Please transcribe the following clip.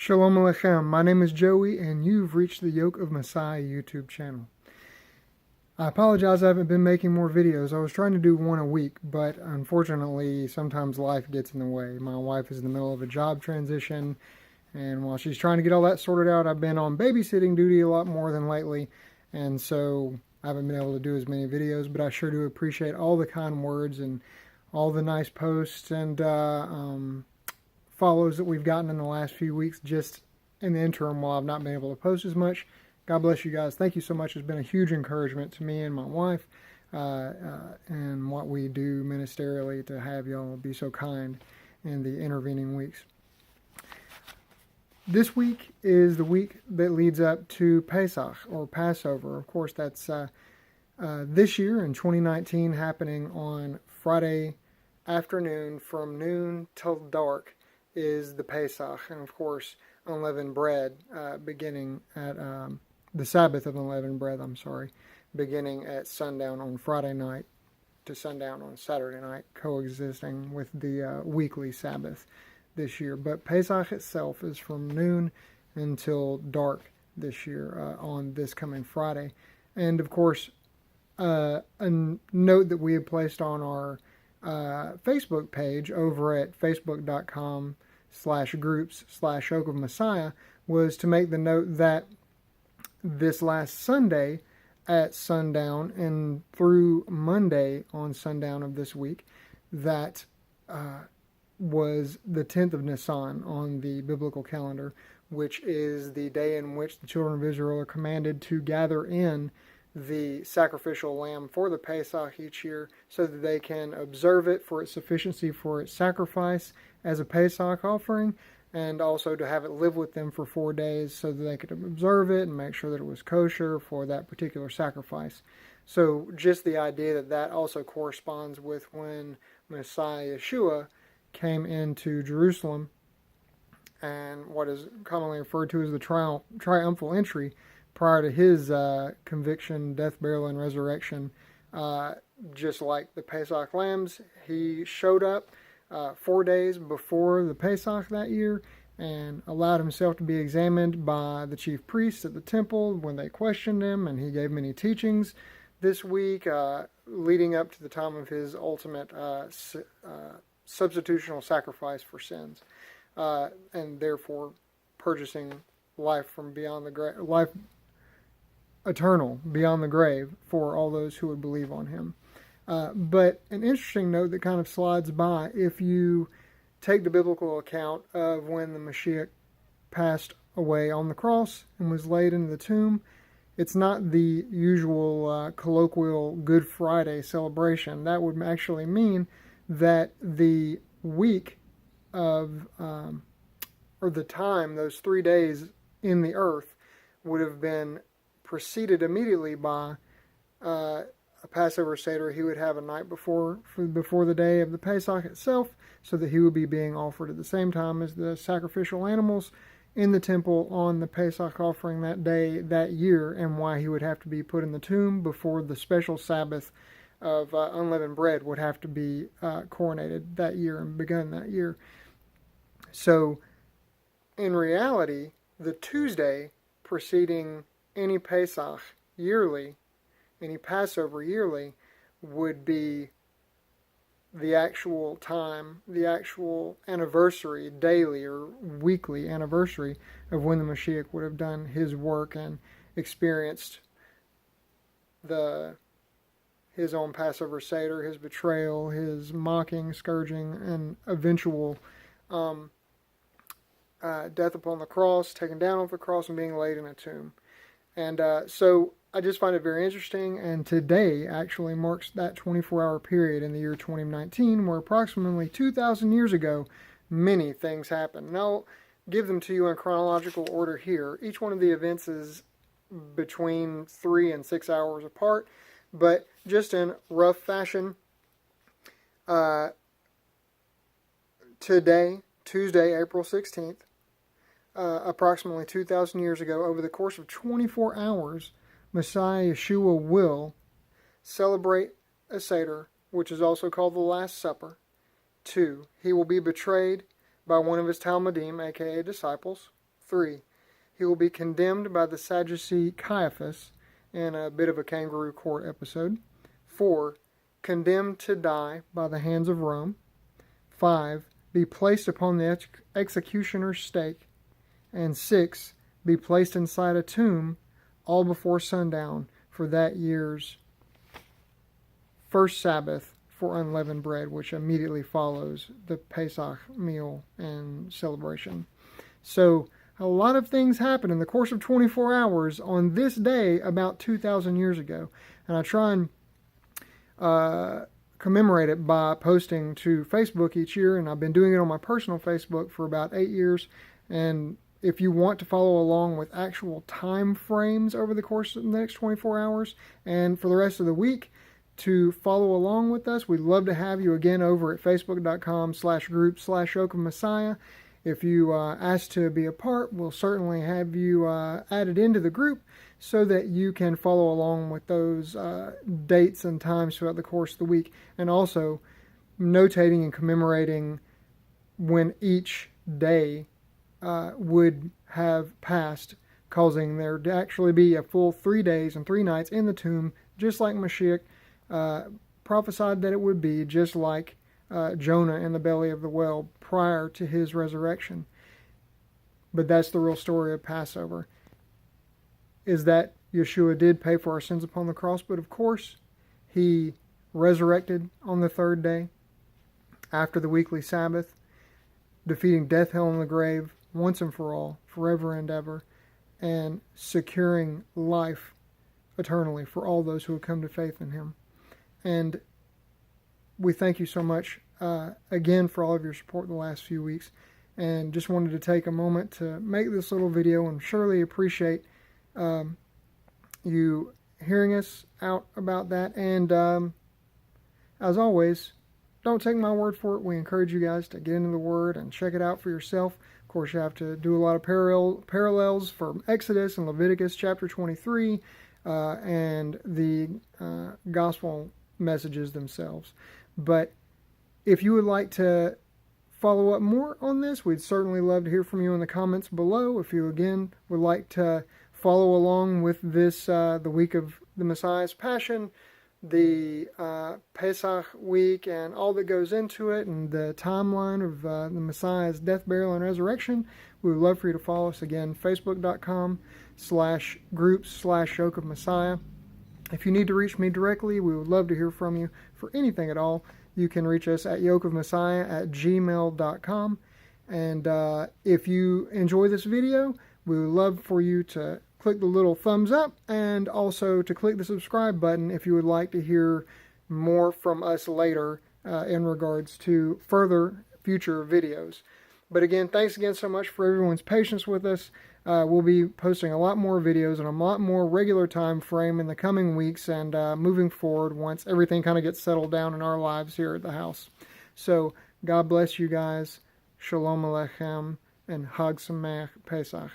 Shalom Aleichem. My name is Joey, and you've reached the Yoke of Messiah YouTube channel. I apologize I haven't been making more videos. I was trying to do one a week, but unfortunately, sometimes life gets in the way. My wife is in the middle of a job transition, and while she's trying to get all that sorted out, I've been on babysitting duty a lot more than lately, and so I haven't been able to do as many videos, but I sure do appreciate all the kind words and all the nice posts and follows that we've gotten in the last few weeks just in the interim while I've not been able to post as much. God bless you guys. Thank you so much. It's been a huge encouragement to me and my wife and what we do ministerially to have y'all be so kind in the intervening weeks. This week is the week that leads up to Pesach or Passover. Of course, that's this year in 2019 happening on Friday afternoon from noon till dark is the Pesach, and of course unleavened bread beginning at the Sabbath of unleavened bread, beginning at sundown on Friday night to sundown on Saturday night, coexisting with the weekly Sabbath this year. But Pesach itself is from noon until dark this year on this coming Friday. And of course, a note that we have placed on our Facebook page over at facebook.com/groups/Yoke of Messiah was to make the note that this last Sunday at sundown and through Monday on sundown of this week, that was the 10th of Nisan on the biblical calendar, which is the day in which the children of Israel are commanded to gather in the sacrificial lamb for the Pesach each year so that they can observe it for its sufficiency for its sacrifice as a Pesach offering, and also to have it live with them for 4 days so that they could observe it and make sure that it was kosher for that particular sacrifice. So just the idea that that also corresponds with when Moshiach Y'shua came into Jerusalem and what is commonly referred to as the triumphal entry prior to his conviction, death, burial, and resurrection. Just like the Pesach lambs, he showed up 4 days before the Pesach that year and allowed himself to be examined by the chief priests at the temple when they questioned him, and he gave many teachings this week leading up to the time of his ultimate substitutional sacrifice for sins, and therefore purchasing life from beyond the grave, life eternal beyond the grave for all those who would believe on him. But an interesting note that kind of slides by, if you take the biblical account of when the Moshiach passed away on the cross and was laid in the tomb, it's not the usual colloquial Good Friday celebration. That would actually mean that the week of, or the time, those 3 days in the earth would have been preceded immediately by a Passover Seder he would have a night before the day of the Pesach itself, so that he would be being offered at the same time as the sacrificial animals in the temple on the Pesach offering that day, that year, and why he would have to be put in the tomb before the special Sabbath of unleavened bread would have to be coronated that year and begun that year. So, in reality, the Tuesday preceding any Pesach yearly, any Passover yearly, would be the actual time, the actual anniversary, daily or weekly anniversary of when the Moshiach would have done his work and experienced his own Passover Seder, his betrayal, his mocking, scourging, and eventual death upon the cross, taken down off the cross, and being laid in a tomb. And so I just find it very interesting, and today actually marks that 24-hour period in the year 2019 where approximately 2,000 years ago many things happened. And I'll give them to you in chronological order here. Each one of the events is between 3 and 6 hours apart, but just in rough fashion, today, Tuesday, April 16th, approximately 2,000 years ago, over the course of 24 hours, Moshiach Y'shua will celebrate a Seder, which is also called the Last Supper. 2, he will be betrayed by one of his Talmudim, aka disciples. 3. He will be condemned by the Sadducee Caiaphas in a bit of a kangaroo court episode. 4. Condemned to die by the hands of Rome. 5. Be placed upon the executioner's stake. And 6. Be placed inside a tomb all before sundown for that year's first Sabbath for unleavened bread, which immediately follows the Pesach meal and celebration. So a lot of things happen in the course of 24 hours on this day about 2,000 years ago. And I try and commemorate it by posting to Facebook each year, and I've been doing it on my personal Facebook for about 8 years. And if you want to follow along with actual time frames over the course of the next 24 hours and for the rest of the week to follow along with us, we'd love to have you again over at facebook.com/group/Yoke of Messiah. If you ask to be a part, we'll certainly have you added into the group so that you can follow along with those dates and times throughout the course of the week, and also notating and commemorating when each day would have passed, causing there to actually be a full 3 days and 3 nights in the tomb, just like Moshiach prophesied that it would be, just like Jonah in the belly of the whale prior to his resurrection. But that's the real story of Passover, is that Yeshua did pay for our sins upon the cross, but of course he resurrected on the 3rd day after the weekly Sabbath, defeating death, hell, and the grave once and for all, forever and ever, and securing life eternally for all those who have come to faith in him. And we thank you so much again for all of your support the last few weeks, and just wanted to take a moment to make this little video and surely appreciate you hearing us out about that. And as always, don't take my word for it. We encourage you guys to get into the Word and check it out for yourself. Of course, you have to do a lot of parallels from Exodus and Leviticus chapter 23 and the gospel messages themselves. But if you would like to follow up more on this, we'd certainly love to hear from you in the comments below. If you, again, would like to follow along with this, the week of the Messiah's Passion, the Pesach week, and all that goes into it, and the timeline of the Messiah's death, burial, and resurrection, we would love for you to follow us again, facebook.com/groups/Yoke of Messiah. If you need to reach me directly, we would love to hear from you for anything at all. You can reach us at yokeofmessiah@gmail.com. And if you enjoy this video, we would love for you to click the little thumbs up and also to click the subscribe button if you would like to hear more from us later in regards to further future videos. But again, thanks again so much for everyone's patience with us. We'll be posting a lot more videos and a lot more regular time frame in the coming weeks and moving forward once everything kind of gets settled down in our lives here at the house. So God bless you guys. Shalom Aleichem and Chag Sameach Pesach.